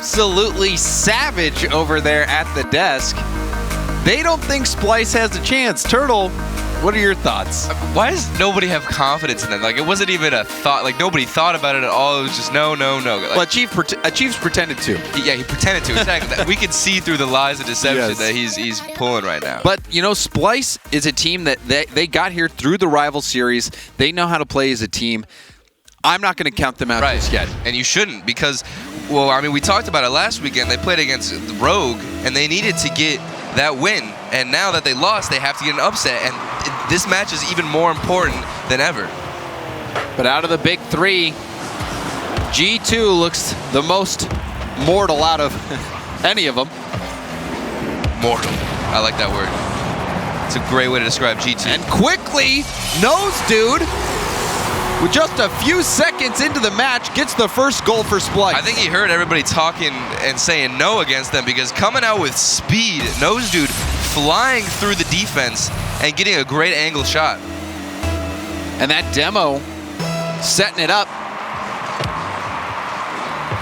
absolutely savage over there at the desk. They don't think Splyce has a chance. Turtle, what are your thoughts? Why does nobody have confidence in them? Like, it wasn't even a thought. Like, nobody thought about it at all. It was just no. Like, well, Chief's pretended to. Yeah, he pretended to. Exactly. We can see through the lies and deception that he's pulling right now. But, you know, Splyce is a team that they got here through the rival series. They know how to play as a team. I'm not going to count them out just yet. And you shouldn't because, well, I mean, we talked about it last weekend. They played against Rogue, and they needed to get that win. And now that they lost, they have to get an upset. And this match is even more important than ever. But out of the big three, G2 looks the most mortal out of any of them. Mortal. I like that word. It's a great way to describe G2. And quickly, Nose Dude, with just a few seconds into the match, gets the first goal for Splyce. I think he heard everybody talking and saying no against them because coming out with speed, Nose Dude flying through the defense and getting a great angle shot. And that demo setting it up.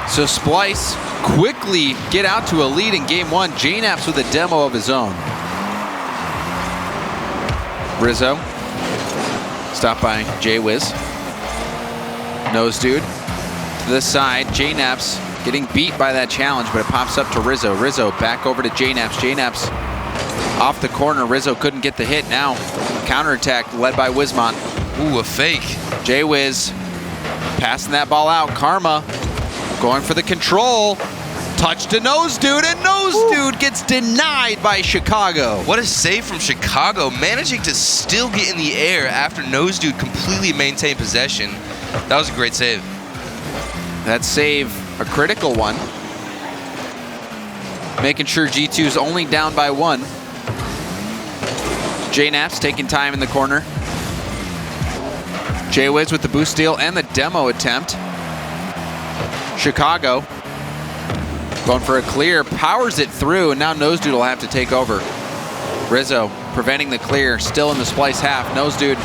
So Splyce quickly get out to a lead in game one. JNaps with a demo of his own. Rizzo, stopped by J-Wiz. Nose Dude to the side. JNaps getting beat by that challenge, but it pops up to Rizzo. Rizzo back over to JNaps. JNaps off the corner. Rizzo couldn't get the hit. Now counterattack led by Wizmont. Ooh, a fake. J-Wiz passing that ball out. Karma going for the control. Touch to Nose Dude, and Nose Dude gets denied by Chicago. What a save from Chicago, managing to still get in the air after Nose Dude completely maintained possession. That was a great save. That save, a critical one. Making sure G2's only down by one. JNaps taking time in the corner. J-Wiz with the boost steal and the demo attempt. Chicago going for a clear, powers it through, and now Nose Dude will have to take over. Rizzo preventing the clear, still in the Splyce half. Nose Dude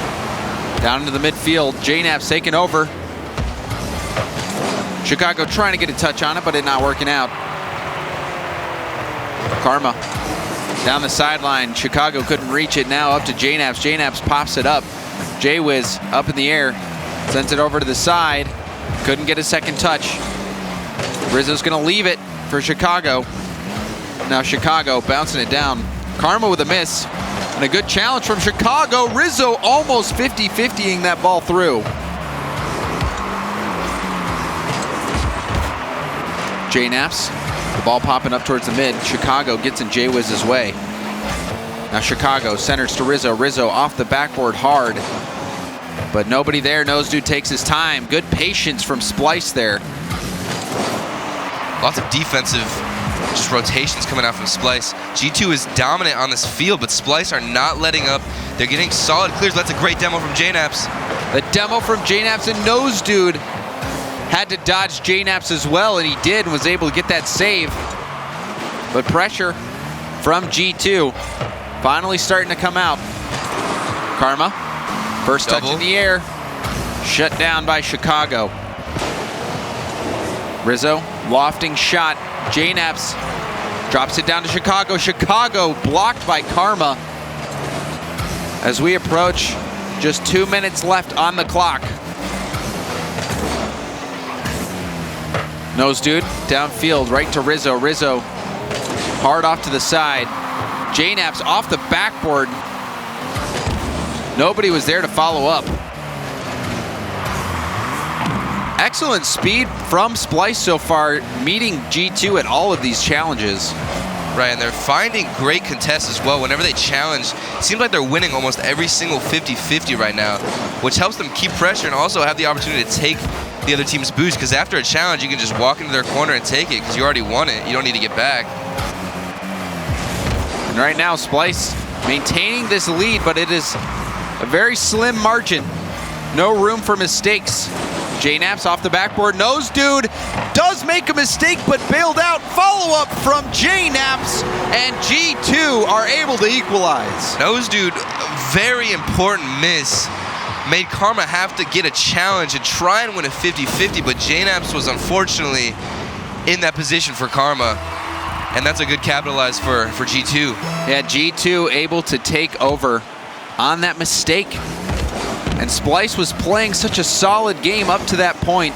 down into the midfield. JNaps taking over. Chicago trying to get a touch on it, but it not working out. Karma down the sideline. Chicago couldn't reach it. Now up to JNaps. JNaps pops it up. J-Wiz up in the air. Sends it over to the side. Couldn't get a second touch. Rizzo's going to leave it for Chicago. Now Chicago bouncing it down. Karma with a miss. And a good challenge from Chicago. Rizzo almost 50-50ing that ball through. JNaps, the ball popping up towards the mid. Chicago gets in J-Wiz's way. Now Chicago centers to Rizzo. Rizzo off the backboard hard. But nobody there. Nose Dude takes his time. Good patience from Splyce there. Lots of defensive just rotations coming out from Splyce. G2 is dominant on this field, but Splyce are not letting up. They're getting solid clears. That's a great demo from JNaps. The demo from JNaps, and Nose Dude had to dodge JNaps as well, and he did, and was able to get that save. But pressure from G2 finally starting to come out. Karma, first touch in the air, shut down by Chicago. Rizzo, lofting shot. JNaps drops it down to Chicago. Chicago blocked by Karma. As we approach just 2 minutes left on the clock. Nose Dude downfield right to Rizzo. Rizzo hard off to the side. JNaps off the backboard. Nobody was there to follow up. Excellent speed from Splyce so far, meeting G2 at all of these challenges. Right, and they're finding great contests as well. Whenever they challenge, it seems like they're winning almost every single 50-50 right now, which helps them keep pressure and also have the opportunity to take the other team's boost, because after a challenge, you can just walk into their corner and take it because you already won it. You don't need to get back. And right now, Splyce maintaining this lead, but it is a very slim margin. No room for mistakes. JNaps off the backboard. Nose Dude does make a mistake, but bailed out. Follow-up from JNaps, and G2 are able to equalize. Nose Dude, very important miss. Made Karma have to get a challenge and try and win a 50-50, but JNaps was unfortunately in that position for Karma. And that's a good capitalize for G2. Yeah, G2 able to take over on that mistake. And Splyce was playing such a solid game up to that point.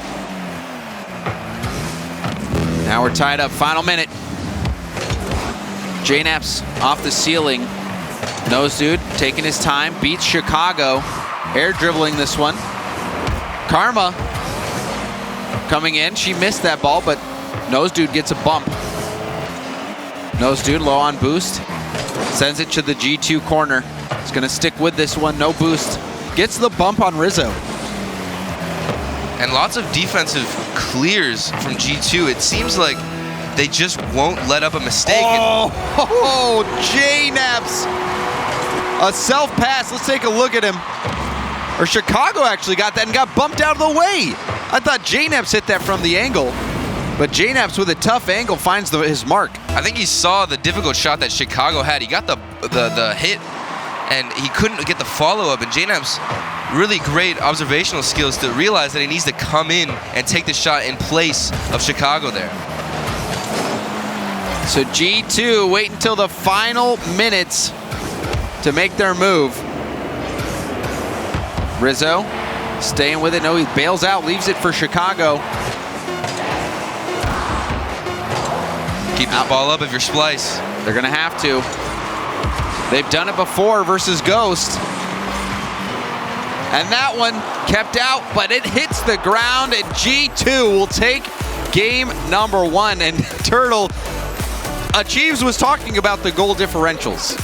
Now we're tied up, final minute. JNAP's off the ceiling. Nose Dude taking his time, beats Chicago. Air dribbling this one. Karma coming in, she missed that ball, but Nose Dude gets a bump. Nose Dude low on boost, sends it to the G2 corner. He's gonna stick with this one, no boost. Gets the bump on Rizzo. And lots of defensive clears from G2. It seems like they just won't let up a mistake. Oh, JNAP's a self pass. Let's take a look at him. Or Chicago actually got that and got bumped out of the way. I thought JNAP's hit that from the angle, but JNAP's with a tough angle finds his mark. I think he saw the difficult shot that Chicago had. He got the hit, and he couldn't get the follow-up. And JNAP's really great observational skills to realize that he needs to come in and take the shot in place of Chicago there. So G2 wait until the final minutes to make their move. Rizzo staying with it. No, he bails out, leaves it for Chicago. Keep the ball up if you're Splyce. They're gonna have to. They've done it before versus Ghost. And that one kept out, but it hits the ground, and G2 will take game number 1. And Turtle, Achieves was talking about the goal differentials.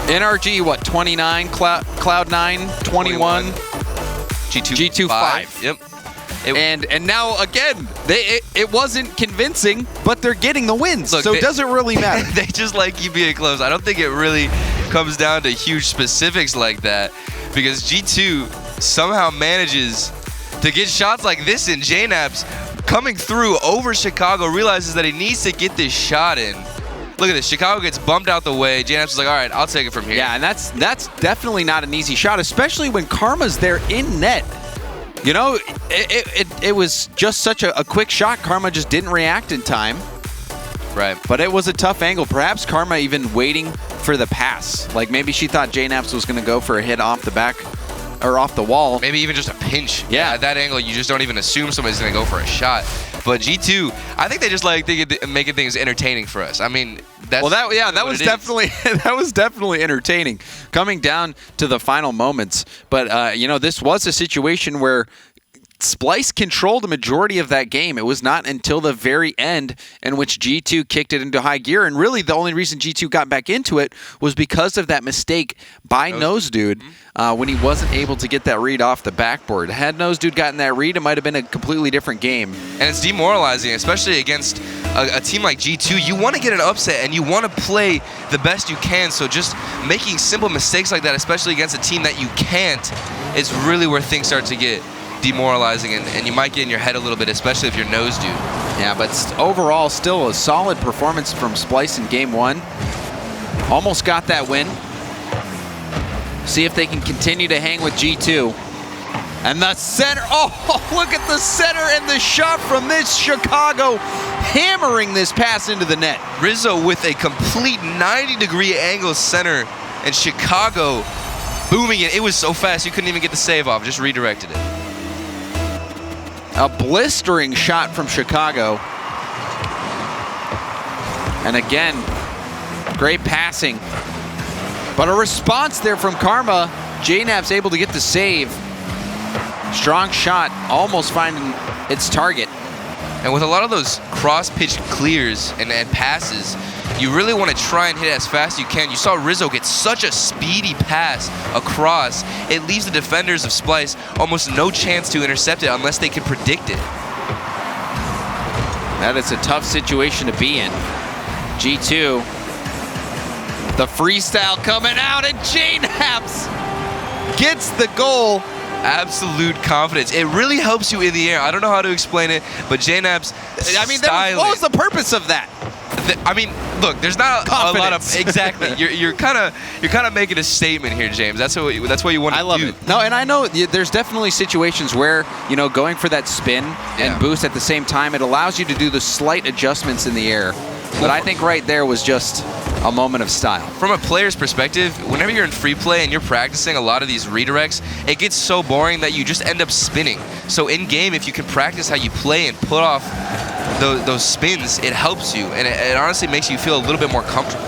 NRG, what, 29, Cloud9, 21, G2 5. Yep. And now, again, it wasn't convincing, but they're getting the wins, look, so it doesn't really matter. They just like keep being close. I don't think it really comes down to huge specifics like that, because G2 somehow manages to get shots like this in. JNAP's coming through over Chicago, realizes that he needs to get this shot in. Look at this. Chicago gets bumped out the way. JNAP's is like, all right, I'll take it from here. Yeah, and that's definitely not an easy shot, especially when Karma's there in net. You know, it was just such a quick shot. Karma just didn't react in time. Right. But it was a tough angle. Perhaps Karma even waiting for the pass. Like maybe she thought JNAP's was going to go for a hit off the back or off the wall. Maybe even just a pinch. Yeah. At that angle, you just don't even assume somebody's going to go for a shot. But G2, I think they just like making things entertaining for us. I mean, that's that was definitely entertaining coming down to the final moments. But you know, this was a situation where Splyce controlled the majority of that game. It was not until the very end in which G2 kicked it into high gear, and really the only reason G2 got back into it was because of that mistake by Nose Dude when he wasn't able to get that read off the backboard. Had Nose Dude gotten that read, it might have been a completely different game. And it's demoralizing, especially against a team like G2. You want to get an upset and you want to play the best you can, so just making simple mistakes like that, especially against a team that you can't, is really where things start to get demoralizing, and you might get in your head a little bit, especially if you're Nose Dude. Yeah, but overall, still a solid performance from Splyce in game 1. Almost got that win. See if they can continue to hang with G2. And the center, oh, look at the center and the shot from this Chicago, hammering this pass into the net. Rizzo with a complete 90-degree angle center, and Chicago booming it. It was so fast, you couldn't even get the save off, just redirected it. A blistering shot from Chicago. And again, great passing. But a response there from Karma. JNAP's able to get the save. Strong shot, almost finding its target. And with a lot of those cross-pitch clears and passes, you really want to try and hit it as fast as you can. You saw Rizzo get such a speedy pass across. It leaves the defenders of Splyce almost no chance to intercept it unless they can predict it. That is a tough situation to be in. G2, the freestyle coming out, and JNAP's gets the goal. Absolute confidence. It really helps you in the air. I don't know how to explain it, but JNAP's what was the purpose of that? I mean, look, there's not a lot of exactly. You're kind of making a statement here, James. That's what you want to do. I love it. No, and I know there's definitely situations where going for that spin and boost at the same time, it allows you to do the slight adjustments in the air. But I think right there was just a moment of style. From a player's perspective, whenever you're in free play and you're practicing a lot of these redirects, it gets so boring that you just end up spinning. So in game, if you can practice how you play and put off those spins, it helps you, and it honestly makes you feel a little bit more comfortable.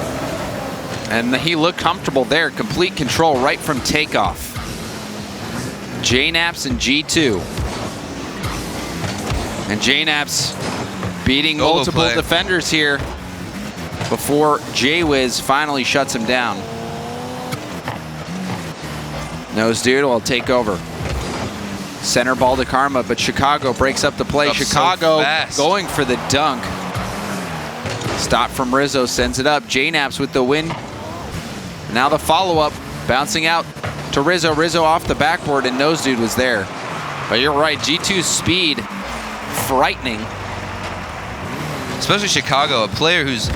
And he looked comfortable there. Complete control right from takeoff. JKnaps and G2. And JKnaps beating multiple defenders here before Jwiz finally shuts him down. Nose Dude will take over. Center ball to Karma, but Chicago breaks up the play. Chicago going for the dunk. Stop from Rizzo, sends it up. JKnaps with the win. Now the follow-up, bouncing out to Rizzo. Rizzo off the backboard, and Nose Dude was there. But you're right, G2's speed, frightening. Especially Chicago, a player who's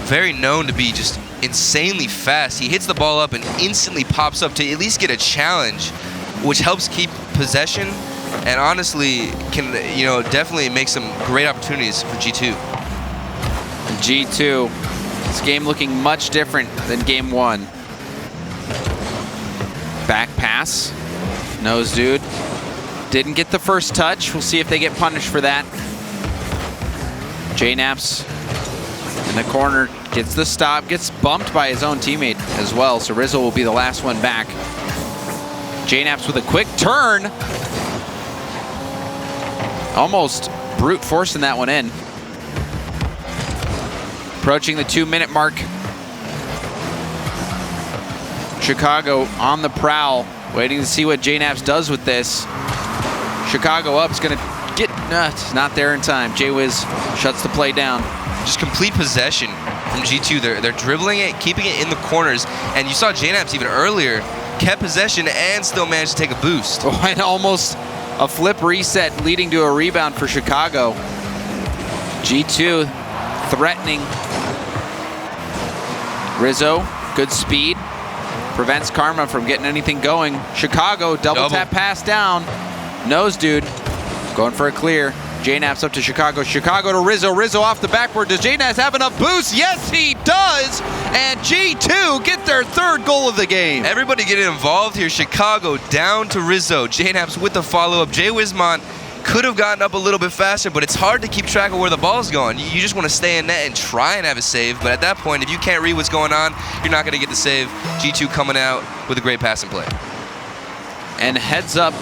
very known to be just insanely fast. He hits the ball up and instantly pops up to at least get a challenge, which helps keep possession and honestly can definitely make some great opportunities for G2. G2, this game looking much different than game one. Back pass, Nose Dude didn't get the first touch. We'll see if they get punished for that. JKnaps in the corner gets the stop, gets bumped by his own teammate as well, so Rizzo will be the last one back. JKnaps with a quick turn. Almost brute forcing that one in. Approaching the 2-minute mark. Chicago on the prowl, waiting to see what JKnaps does with this. Chicago up is going to get not there in time. Jwiz shuts the play down. Just complete possession from G2. They're dribbling it, keeping it in the corners, and you saw JKnaps even earlier kept possession and still managed to take a boost. Oh, and almost a flip reset leading to a rebound for Chicago. G2 threatening. Rizzo, good speed, prevents Karma from getting anything going. Chicago double tap pass down. Nose Dude going for a clear. JKnaps up to Chicago. Chicago to Rizzo. Rizzo off the backboard. Does JKnaps have enough boost? Yes, he does. And G2 get their third goal of the game. Everybody getting involved here. Chicago down to Rizzo. JKnaps with the follow-up. Jwizmon could have gotten up a little bit faster, but it's hard to keep track of where the ball's going. You just want to stay in net and try and have a save, but at that point, if you can't read what's going on, you're not going to get the save. G2 coming out with a great passing play. And heads up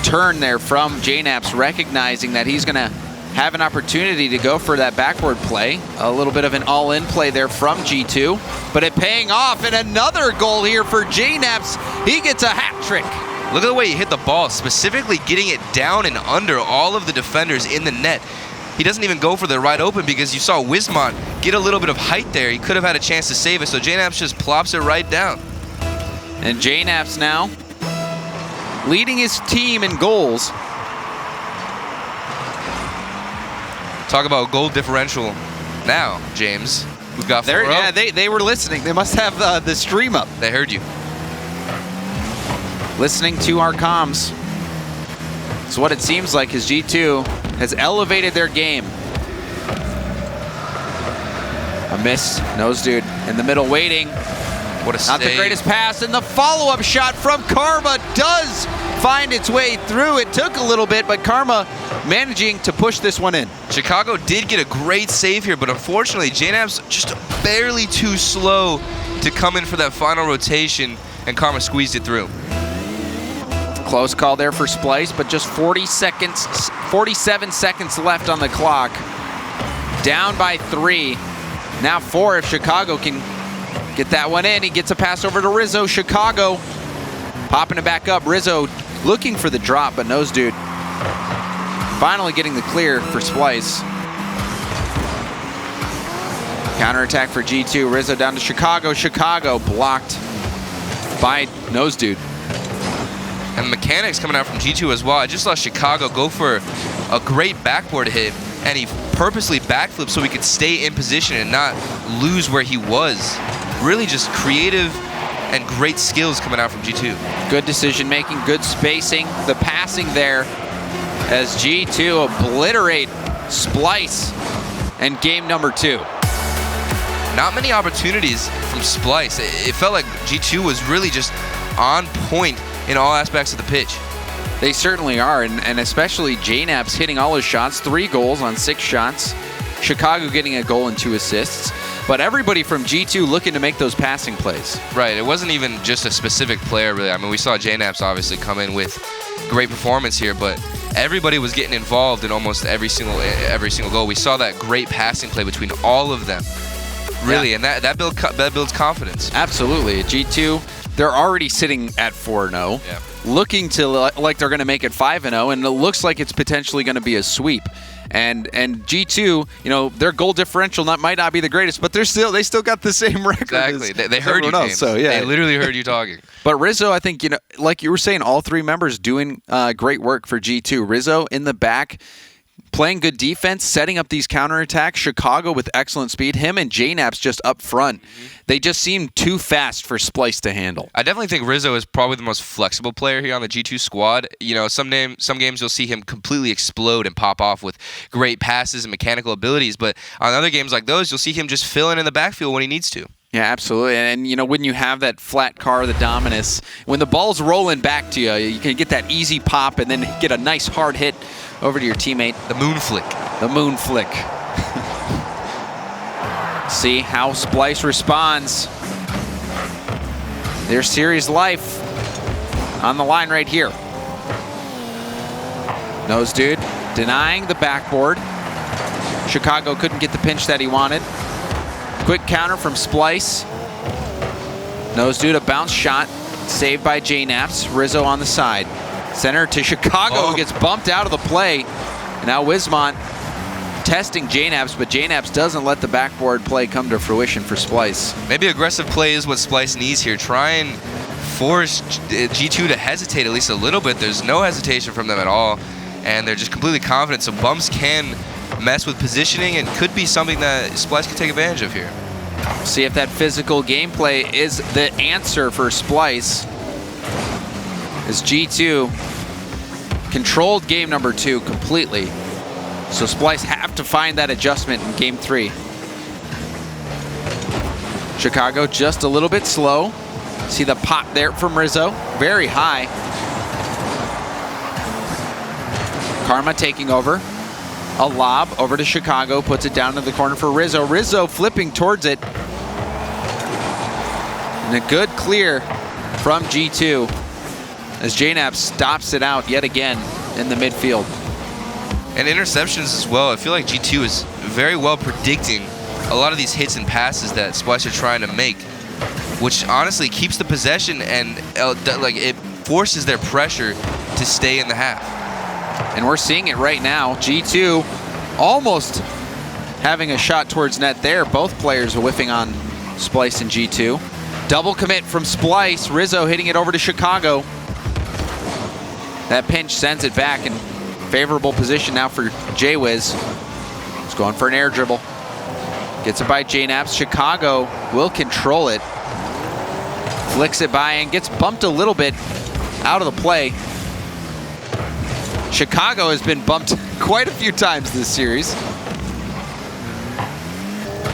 turn there from JKnaps, recognizing that he's going to have an opportunity to go for that backward play. A little bit of an all-in play there from G2, but it paying off, and another goal here for JKnaps. He gets a hat trick. Look at the way he hit the ball, specifically getting it down and under all of the defenders in the net. He doesn't even go for the right open because you saw Wismont get a little bit of height there. He could have had a chance to save it, so JKnaps just plops it right down. And JKnaps now leading his team in goals. Talk about goal differential now, James. We've got 4-0. Yeah, they were listening. They must have the stream up. They heard you. Listening to our comms. So what it seems like is G2 has elevated their game. A miss, Nose Dude in the middle waiting. What a save. Not the greatest pass, and the follow-up shot from Karma does find its way through. It took a little bit, but Karma managing to push this one in. Chicago did get a great save here, but unfortunately, JKnaps just barely too slow to come in for that final rotation, and Karma squeezed it through. Close call there for Splyce, but just 47 seconds left on the clock. Down by 3. Now 4 if Chicago can get that one in. He gets a pass over to Rizzo. Chicago popping it back up. Rizzo looking for the drop, but Nose Dude finally getting the clear for Splyce. Counterattack for G2. Rizzo down to Chicago. Chicago blocked by Nose Dude. And mechanics coming out from G2 as well. I just saw Chicago go for a great backboard hit, and he purposely backflip so he could stay in position and not lose where he was. Really just creative and great skills coming out from G2. Good decision making, good spacing, the passing there as G2 obliterate Splyce and game number 2. Not many opportunities from Splyce. It felt like G2 was really just on point in all aspects of the pitch. They certainly are, and especially JNAP's hitting all his shots, 3 goals on 6 shots. Chicago getting a goal and 2 assists. But everybody from G2 looking to make those passing plays. Right, it wasn't even just a specific player, really. I mean, we saw JNAP's obviously come in with great performance here, but everybody was getting involved in almost every single goal. We saw that great passing play between all of them, really, and that builds confidence. Absolutely. G2, they're already sitting at 4-0, looking to like they're going to make it 5-0, and it looks like it's potentially going to be a sweep. And G2, you know, their goal differential might not be the greatest, but they still got the same record. Exactly. They heard you, James. So, yeah. They literally heard you talking. But Rizzo, I think, you know, like you were saying, all 3 members doing great work for G2. Rizzo in the back, playing good defense, setting up these counterattacks. Chicago with excellent speed. Him and JNAP's just up front. They just seem too fast for Splyce to handle. I definitely think Rizzo is probably the most flexible player here on the G2 squad. You know, some games you'll see him completely explode and pop off with great passes and mechanical abilities, but on other games like those, you'll see him just fill in the backfield when he needs to. Yeah, absolutely. And, you know, when you have that flat car, the Dominus, when the ball's rolling back to you, you can get that easy pop and then get a nice hard hit over to your teammate. The moon flick. The moon flick. See how Splyce responds. Their series life on the line right here. Nose dude denying the backboard. Chicago couldn't get the pinch that he wanted. Quick counter from Splyce. Nose dude, a bounce shot. Saved by JNAP's. Rizzo on the side. Center to Chicago, who gets bumped out of the play. And now Wismont testing JNAP's, but JNAP's doesn't let the backboard play come to fruition for Splyce. Maybe aggressive play is what Splyce needs here. Try and force G2 to hesitate at least a little bit. There's no hesitation from them at all, and they're just completely confident. So bumps can mess with positioning and could be something that Splyce can take advantage of here. See if that physical gameplay is the answer for Splyce. As G2 controlled game number 2 completely. So Splyce have to find that adjustment in game 3. Chicago just a little bit slow. See the pop there from Rizzo, very high. Karma taking over. A lob over to Chicago, puts it down to the corner for Rizzo. Rizzo flipping towards it. And a good clear from G2 as JNAP stops it out yet again in the midfield. And interceptions as well. I feel like G2 is very well predicting a lot of these hits and passes that Splyce are trying to make, which honestly keeps the possession and like it forces their pressure to stay in the half. And we're seeing it right now. G2 almost having a shot towards net there. Both players are whiffing on Splyce and G2. Double commit from Splyce. Rizzo hitting it over to Chicago. That pinch sends it back in favorable position now for J-Wiz. He's going for an air dribble. Gets it by JNAP's. Chicago will control it. Flicks it by and gets bumped a little bit out of the play. Chicago has been bumped quite a few times this series.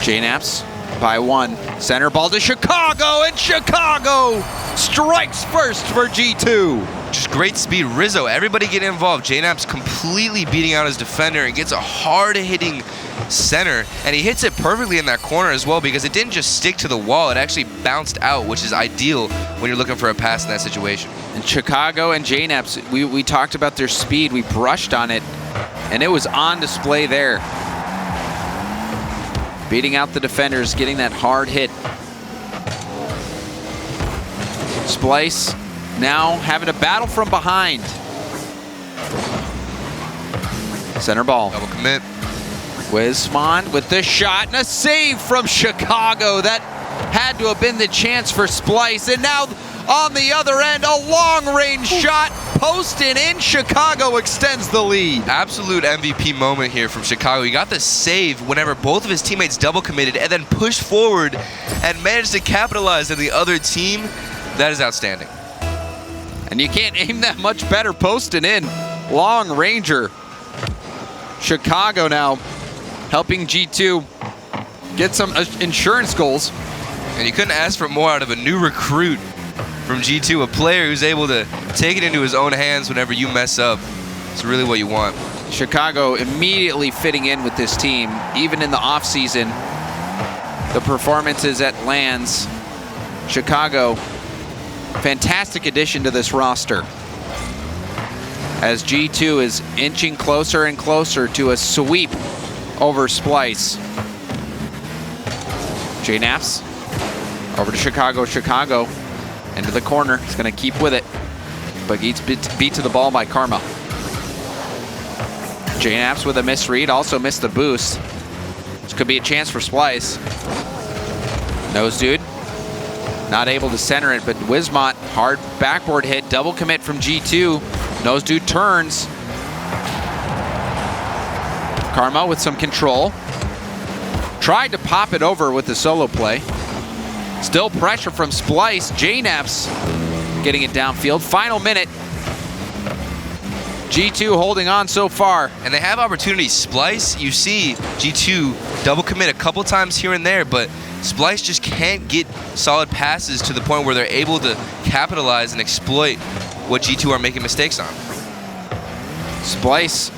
JNAP's by 1. Center ball to Chicago, and Chicago strikes first for G2. Just great speed. Rizzo, everybody get involved. JNAP's completely beating out his defender and gets a hard-hitting center, and he hits it perfectly in that corner as well because it didn't just stick to the wall, it actually bounced out, which is ideal when you're looking for a pass in that situation. And Chicago and JNAP's, we talked about their speed, we brushed on it, and it was on display there. Beating out the defenders, getting that hard hit. Splyce now having a battle from behind. Center ball. Double commit. Wismont with the shot and a save from Chicago. That had to have been the chance for Splyce. And now on the other end. A long-range shot posted in. Chicago extends the lead. Absolute MVP moment here from Chicago. He got the save whenever both of his teammates double committed and then pushed forward and managed to capitalize on the other team. That is outstanding. And you can't aim that much better posting in. Long ranger. Chicago now helping G2 get some insurance goals. And you couldn't ask for more out of a new recruit from G2, a player who's able to take it into his own hands whenever you mess up. It's really what you want. Chicago immediately fitting in with this team, even in the offseason. The performances at LANs. Chicago, fantastic addition to this roster. As G2 is inching closer and closer to a sweep over Splyce. JNaps over to Chicago. Chicago into the corner. He's going to keep with it, but gets beat to the ball by Karma. JNaps with a misread, also missed the boost. This could be a chance for Splyce. Nose dude, not able to center it, but Wismont, hard backboard hit, double commit from G2. Nose dude turns. Karma with some control. Tried to pop it over with the solo play. Still pressure from Splyce. JNaps getting it downfield. Final minute. G2 holding on so far. And they have opportunities. Splyce, you see G2 double commit a couple times here and there, but Splyce just can't get solid passes to the point where they're able to capitalize and exploit what G2 are making mistakes on. Splyce,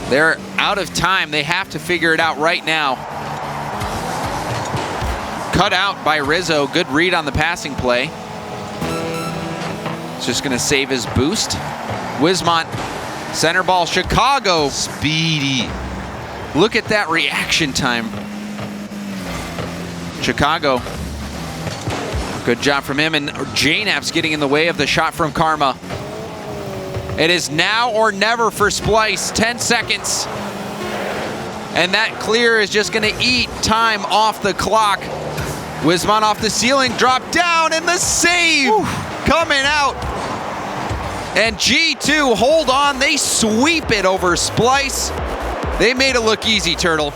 they're out of time. They have to figure it out right now. Cut out by Rizzo. Good read on the passing play. It's just going to save his boost. Wismont, center ball. Chicago. Speedy. Look at that reaction time. Chicago. Good job from him. And JNaps getting in the way of the shot from Karma. It is now or never for Splyce. 10 seconds. And that clear is just going to eat time off the clock. Wismont off the ceiling, drop down, and the save coming out. And G2 hold on. They sweep it over Splyce. They made it look easy, Turtle.